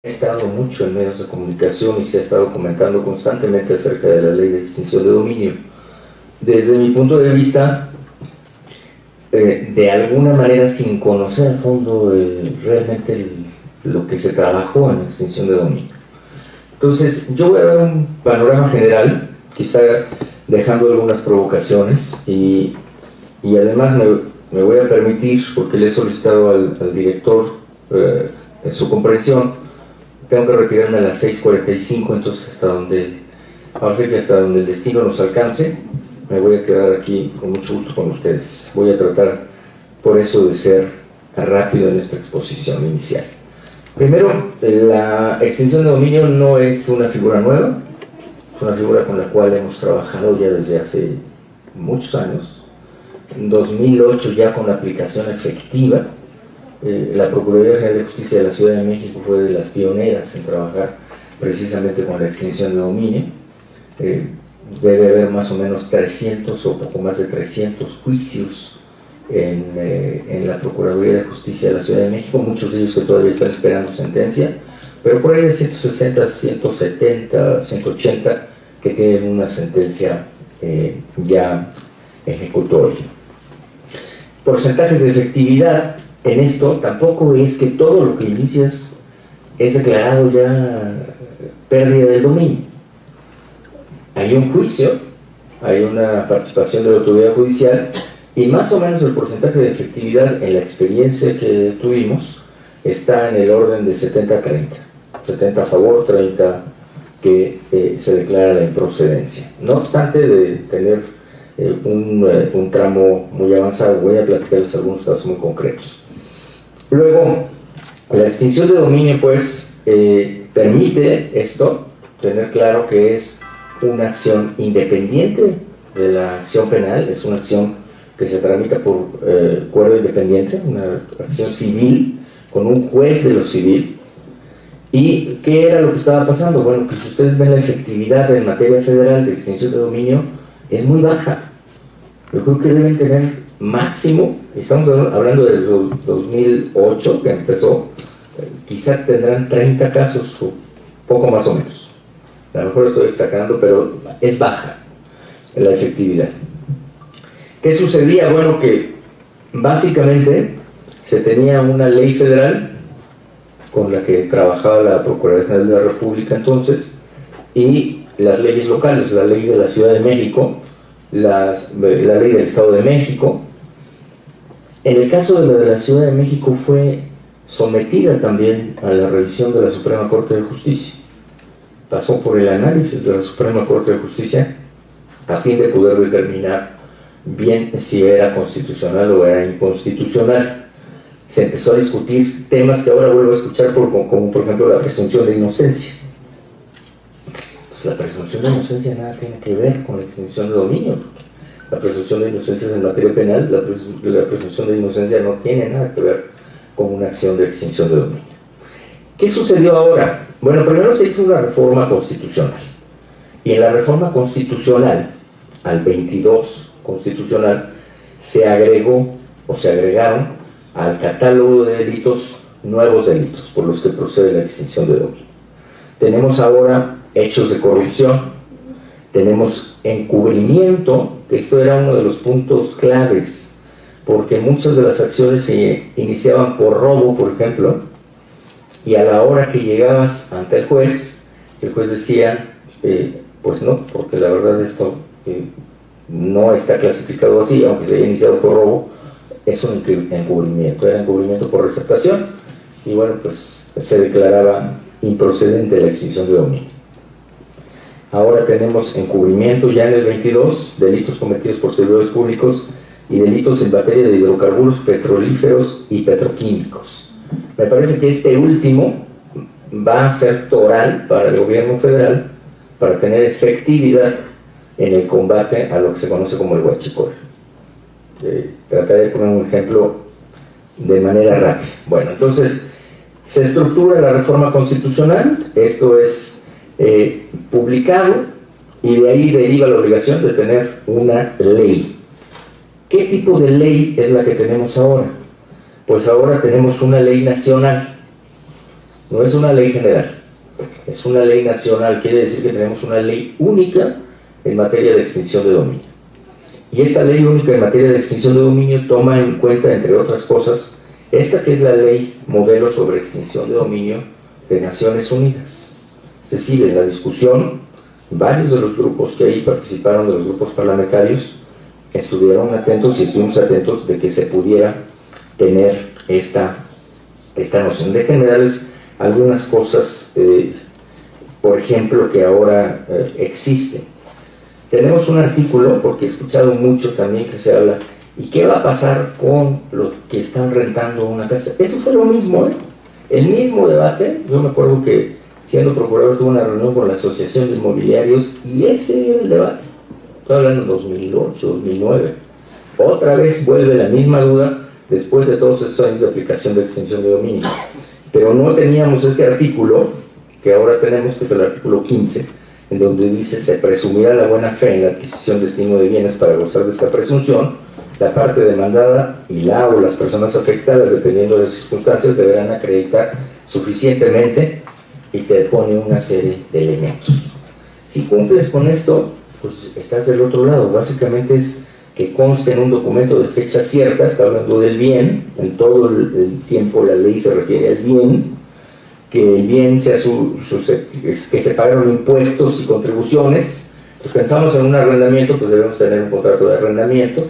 He estado mucho en medios de comunicación y se ha estado comentando constantemente acerca de la ley de extinción de dominio. Desde mi punto de vista, de alguna manera sin conocer a fondo realmente lo que se trabajó en la extinción de dominio. Entonces, yo voy a dar un panorama general, quizá dejando algunas provocaciones y además me voy a permitir, porque le he solicitado al director en su comprensión. Tengo que retirarme a las 6:45, entonces hasta donde el destino nos alcance, me voy a quedar aquí con mucho gusto con ustedes. Voy a tratar por eso de ser rápido en esta exposición inicial. Primero, la extinción de dominio no es una figura nueva, es una figura con la cual hemos trabajado ya desde hace muchos años. En 2008 ya con la aplicación efectiva. La Procuraduría General de Justicia de la Ciudad de México fue de las pioneras en trabajar precisamente con la extinción de dominio. Debe haber más o menos 300 o poco más de 300 juicios en la Procuraduría de Justicia de la Ciudad de México, muchos de ellos que todavía están esperando sentencia, pero por ahí de 160, 170, 180 que tienen una sentencia ya ejecutoria. Porcentajes de efectividad. En esto tampoco es que todo lo que inicias es declarado ya pérdida del dominio. Hay un juicio, hay una participación de la autoridad judicial y más o menos el porcentaje de efectividad en la experiencia que tuvimos está en el orden de 70-30. 70 a favor, 30 que se declara la improcedencia. No obstante de tener un tramo muy avanzado, voy a platicarles algunos casos muy concretos. Luego, la extinción de dominio, pues, permite esto, tener claro que es una acción independiente de la acción penal, es una acción que se tramita por cuerda independiente, una acción civil, con un juez de lo civil. ¿Y qué era lo que estaba pasando? Bueno, que si ustedes ven la efectividad en materia federal de extinción de dominio, es muy baja. Yo creo que deben tener máximo, estamos hablando desde 2008 que empezó, quizá tendrán 30 casos o poco más o menos. A lo mejor estoy exagerando, pero es baja la efectividad. ¿Qué sucedía? Bueno, que básicamente se tenía una ley federal con la que trabajaba la Procuraduría General de la República entonces, y las leyes locales, la ley de la Ciudad de México, la ley del Estado de México. En el caso de la Ciudad de México fue sometida también a la revisión de la Suprema Corte de Justicia. Pasó por el análisis de la Suprema Corte de Justicia a fin de poder determinar bien si era constitucional o era inconstitucional. Se empezó a discutir temas que ahora vuelvo a escuchar, como por ejemplo la presunción de inocencia. Pues la presunción de inocencia nada tiene que ver con la extinción de dominio. La presunción de inocencia es en materia penal, la presunción de inocencia no tiene nada que ver con una acción de extinción de dominio. ¿Qué sucedió ahora? Bueno, primero se hizo una reforma constitucional. Y en la reforma constitucional, al 22 constitucional, se agregó o se agregaron al catálogo de delitos nuevos delitos por los que procede la extinción de dominio. Tenemos ahora hechos de corrupción, tenemos encubrimiento, que esto era uno de los puntos claves, porque muchas de las acciones se iniciaban por robo, por ejemplo, y a la hora que llegabas ante el juez decía, pues no, porque la verdad esto no está clasificado así, aunque se haya iniciado por robo, es un encubrimiento, era encubrimiento por receptación, y bueno, pues se declaraba improcedente la extinción de dominio. Ahora tenemos encubrimiento ya en el 22, delitos cometidos por servidores públicos y delitos en materia de hidrocarburos petrolíferos y petroquímicos. Me parece que este último va a ser toral para el gobierno federal para tener efectividad en el combate a lo que se conoce como el huachicol. Trataré de poner un ejemplo de manera rápida. Bueno, entonces se estructura la reforma constitucional, esto es publicado, y de ahí deriva la obligación de tener una ley. ¿Qué tipo de ley es la que tenemos ahora? Pues ahora tenemos una ley nacional no es una ley general, es una ley nacional. Quiere decir que tenemos una ley única en materia de extinción de dominio. Y esta ley única en materia de extinción de dominio toma en cuenta, entre otras cosas, esta que es la ley modelo sobre extinción de dominio de Naciones Unidas. Es decir, en la discusión, varios de los grupos que ahí participaron, de los grupos parlamentarios, estuvieron atentos y estuvimos atentos de que se pudiera tener esta noción. Déjenme darles algunas cosas, por ejemplo, que ahora existen. Tenemos un artículo, porque he escuchado mucho también que se habla, ¿y qué va a pasar con los que están rentando una casa? Eso fue lo mismo, el mismo debate. Yo me acuerdo que, siendo procurador, tuve una reunión con la Asociación de Inmobiliarios y ese era el debate. Estoy hablando de 2008, 2009. Otra vez vuelve la misma duda después de todos estos años de aplicación de extinción de dominio. Pero no teníamos este artículo que ahora tenemos, que es el artículo 15, en donde dice: se presumirá la buena fe en la adquisición, destino de bienes para gozar de esta presunción. La parte demandada y la o las personas afectadas, dependiendo de las circunstancias, deberán acreditar suficientemente, y te pone una serie de elementos. Si cumples con esto, pues estás del otro lado. Básicamente es que conste en un documento de fecha cierta, está hablando del bien, en todo el tiempo la ley se refiere al bien, que el bien sea que se pagaron impuestos y contribuciones. Pues pensamos en un arrendamiento, pues debemos tener un contrato de arrendamiento,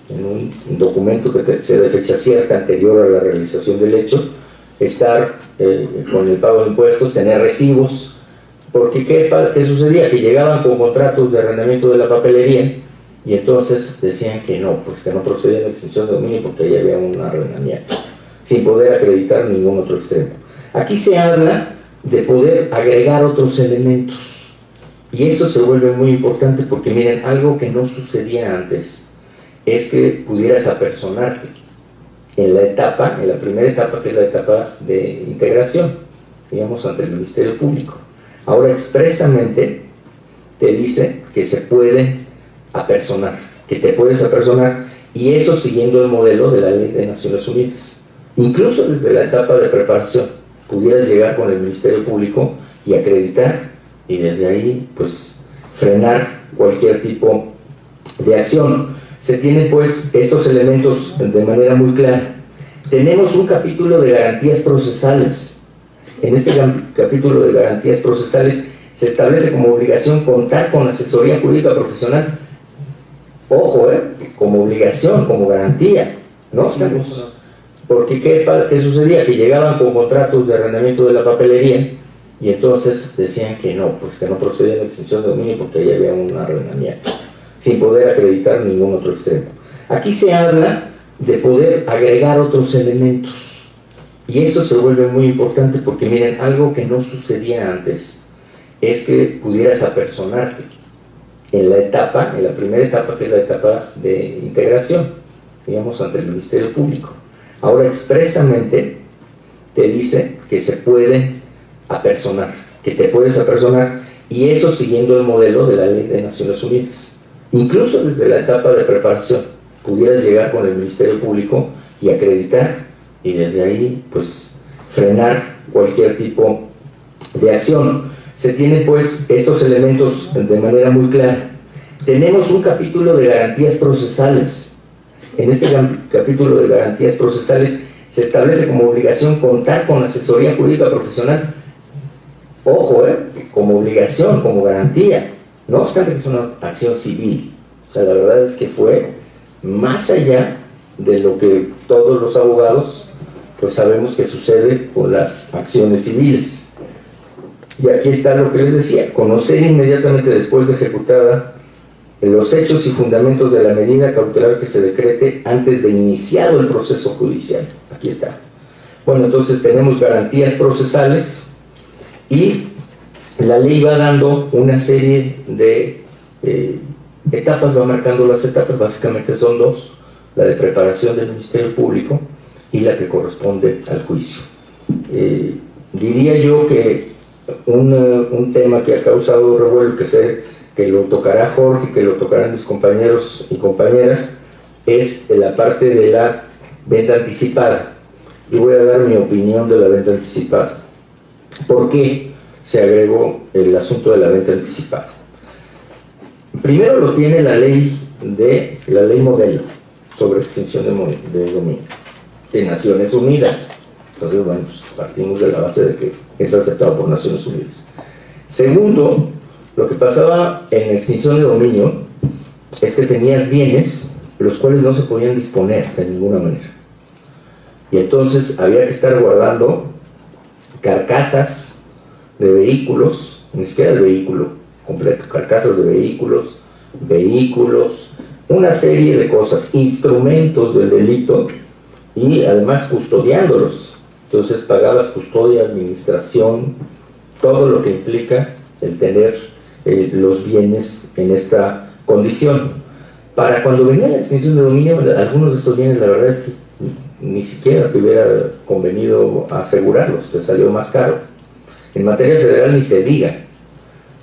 en un documento que sea de fecha cierta, anterior a la realización del hecho, estar con el pago de impuestos, tener recibos, porque ¿qué sucedía? Que llegaban con contratos de arrendamiento de la papelería y entonces decían que no, pues que no procedía la extinción de dominio porque ahí había un arrendamiento, sin poder acreditar ningún otro extremo. Aquí se habla de poder agregar otros elementos, y eso se vuelve muy importante porque miren, algo que no sucedía antes es que pudieras apersonarte en la primera etapa, que es la etapa de integración, digamos, ante el Ministerio Público. Ahora expresamente te dice que se puede apersonar, que te puedes apersonar, y eso siguiendo el modelo de la Ley de Naciones Unidas. Incluso desde la etapa de preparación pudieras llegar con el Ministerio Público y acreditar, y desde ahí pues frenar cualquier tipo de acción. Se tienen pues estos elementos de manera muy clara. Tenemos un capítulo de garantías procesales. En este capítulo de garantías procesales se establece como obligación contar con asesoría jurídica profesional. Ojo, como obligación, como garantía. No estamos... Porque ¿qué sucedía? Que llegaban con contratos de arrendamiento de la papelería y entonces decían que no, pues que no procedía la extinción de dominio porque ahí había un arrendamiento, sin poder acreditar ningún otro extremo. Aquí se habla de poder agregar otros elementos, y eso se vuelve muy importante porque miren, algo que no sucedía antes es que pudieras apersonarte en la primera etapa, que es la etapa de integración, digamos, ante el Ministerio Público. Ahora expresamente te dice que se puede apersonar, que te puedes apersonar, y eso siguiendo el modelo de la Ley de Naciones Unidas. Incluso desde la etapa de preparación pudieras llegar con el Ministerio Público y acreditar, y desde ahí pues frenar cualquier tipo de acción. Se tienen pues estos elementos de manera muy clara. Tenemos un capítulo de garantías procesales. En este capítulo de garantías procesales se establece como obligación contar con asesoría jurídica profesional. Ojo, como obligación, como garantía. No obstante que es una acción civil. O sea, la verdad es que fue más allá de lo que todos los abogados pues sabemos que sucede con las acciones civiles. Y aquí está lo que les decía: conocer inmediatamente después de ejecutada los hechos y fundamentos de la medida cautelar que se decrete antes de iniciado el proceso judicial. Aquí está. Bueno, entonces tenemos garantías procesales, y la ley va dando una serie de etapas, va marcando las etapas. Básicamente son dos: la de preparación del Ministerio Público y la que corresponde al juicio. Diría yo que un tema que ha causado revuelo, que lo tocará Jorge, que lo tocarán mis compañeros y compañeras, es la parte de la venta anticipada. Yo voy a dar mi opinión de la venta anticipada. ¿Por qué se agregó el asunto de la venta anticipada? Primero lo tiene la ley modelo sobre extinción de dominio de Naciones Unidas. Entonces, bueno, pues partimos de la base de que es aceptado por Naciones Unidas. Segundo, lo que pasaba en extinción de dominio es que tenías bienes los cuales no se podían disponer de ninguna manera. Y entonces había que estar guardando carcasas de vehículos, ni siquiera el vehículo completo, carcasas de vehículos, una serie de cosas, instrumentos del delito, y además custodiándolos. Entonces pagabas custodia, administración, todo lo que implica el tener los bienes en esta condición. Para cuando venía la extinción de dominio, algunos de estos bienes, la verdad es que ni siquiera te hubiera convenido asegurarlos, te salió más caro. En materia federal ni se diga,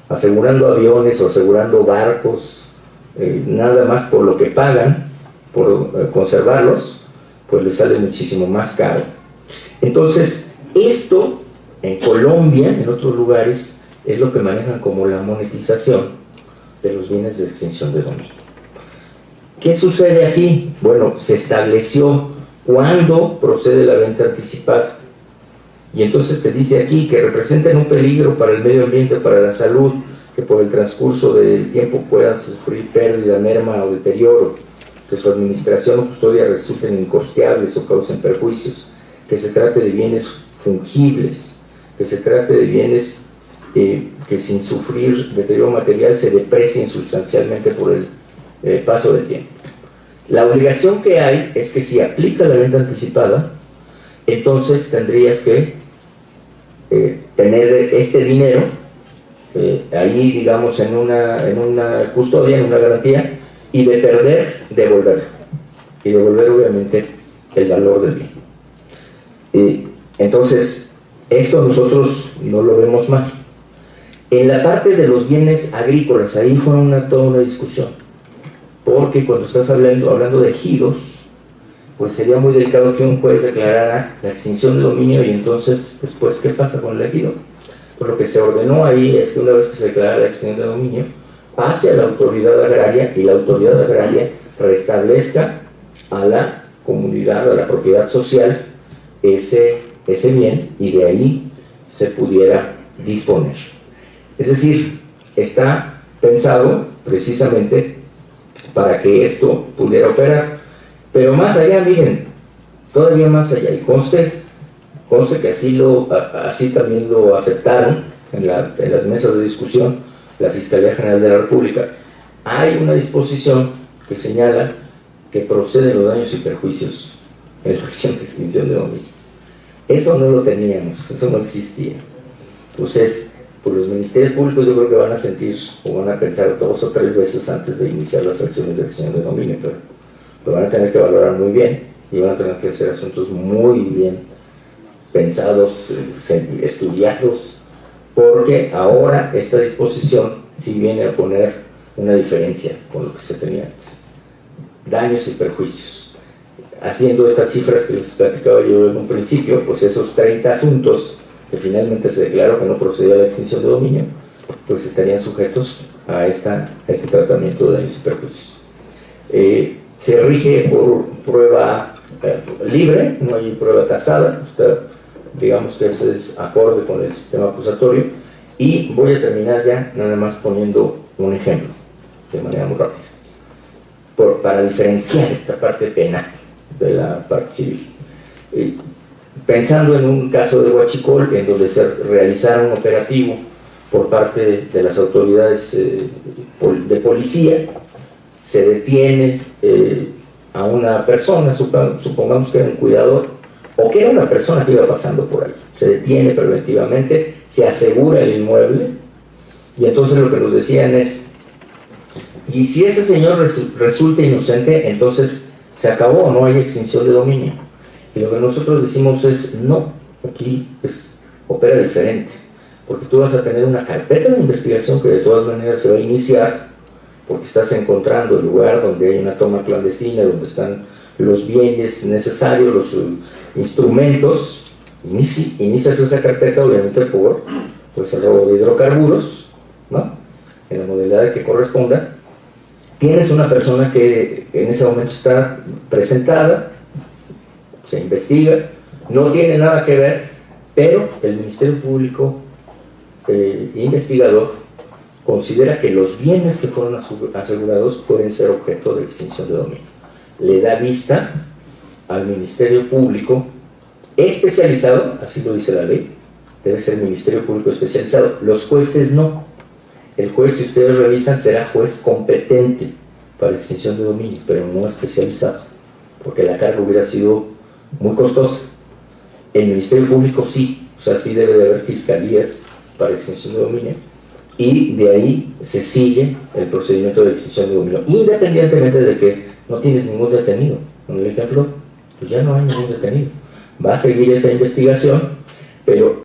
asegurando aviones o asegurando barcos, nada más por lo que pagan por conservarlos, pues les sale muchísimo más caro. Entonces, esto en Colombia, en otros lugares, es lo que manejan como la monetización de los bienes de extinción de dominio. ¿Qué sucede aquí? Bueno, se estableció cuándo procede la venta anticipada. Y entonces te dice aquí que representan un peligro para el medio ambiente, para la salud, que por el transcurso del tiempo puedan sufrir pérdida, merma o deterioro, que su administración o custodia resulten incosteables o causen perjuicios, que se trate de bienes fungibles, que se trate de bienes que sin sufrir deterioro material se deprecien sustancialmente por el paso del tiempo. La obligación que hay es que si aplica la venta anticipada, entonces tendrías que tener este dinero ahí, digamos, en una custodia, en una garantía, y de perder, devolverlo. Y devolver, obviamente, el valor del bien. Entonces, esto nosotros no lo vemos mal. En la parte de los bienes agrícolas, ahí fue toda una discusión. Porque cuando estás hablando de ejidos, pues sería muy delicado que un juez declarara la extinción de dominio y entonces, después, ¿qué pasa con el ejido? Pues lo que se ordenó ahí es que una vez que se declara la extinción de dominio, pase a la autoridad agraria y la autoridad agraria restablezca a la comunidad, a la propiedad social, ese bien, y de ahí se pudiera disponer. Es decir, está pensado precisamente para que esto pudiera operar. Pero más allá, miren, todavía más allá, y conste que así también lo aceptaron en las mesas de discusión la Fiscalía General de la República. Hay una disposición que señala que proceden los daños y perjuicios en la acción de extinción de dominio. Eso no lo teníamos, eso no existía. Entonces, pues los ministerios públicos yo creo que van a sentir o van a pensar 2 o 3 veces antes de iniciar las acciones de extinción de dominio, pero lo van a tener que valorar muy bien y van a tener que hacer asuntos muy bien pensados, estudiados, porque ahora esta disposición sí viene a poner una diferencia con lo que se tenía antes. Daños y perjuicios. Haciendo estas cifras que les platicaba yo en un principio, pues esos 30 asuntos que finalmente se declaró que no procedía a la extinción de dominio, pues estarían sujetos a este tratamiento de daños y perjuicios. Se rige por prueba libre, no hay prueba tasada, digamos que ese es acorde con el sistema acusatorio, y voy a terminar ya nada más poniendo un ejemplo, de manera muy rápida, para diferenciar esta parte penal de la parte civil. Pensando en un caso de Huachicol, en donde se realizara un operativo por parte de las autoridades de policía, se detiene a una persona, supongamos que era un cuidador, o que era una persona que iba pasando por ahí, se detiene preventivamente, se asegura el inmueble, y entonces lo que nos decían es, y si ese señor resulta inocente, entonces se acabó, no hay extinción de dominio. Y lo que nosotros decimos es, no, aquí opera diferente, porque tú vas a tener una carpeta de investigación que de todas maneras se va a iniciar, porque estás encontrando el lugar donde hay una toma clandestina, donde están los bienes necesarios, los instrumentos, inicias esa carpeta obviamente por pues, el robo de hidrocarburos, ¿no? En la modalidad que corresponda. Tienes una persona que en ese momento está presentada, se investiga, no tiene nada que ver, pero el Ministerio Público investigador considera que los bienes que fueron asegurados pueden ser objeto de extinción de dominio. Le da vista al Ministerio Público especializado, así lo dice la ley, debe ser Ministerio Público especializado. Los jueces no. El juez, si ustedes revisan, será juez competente para extinción de dominio, pero no especializado, porque la carga hubiera sido muy costosa. El Ministerio Público sí, o sea, sí debe de haber fiscalías para extinción de dominio, y de ahí se sigue el procedimiento de extinción de dominio, independientemente de que no tienes ningún detenido. En el ejemplo, pues ya no hay ningún detenido. Va a seguir esa investigación, pero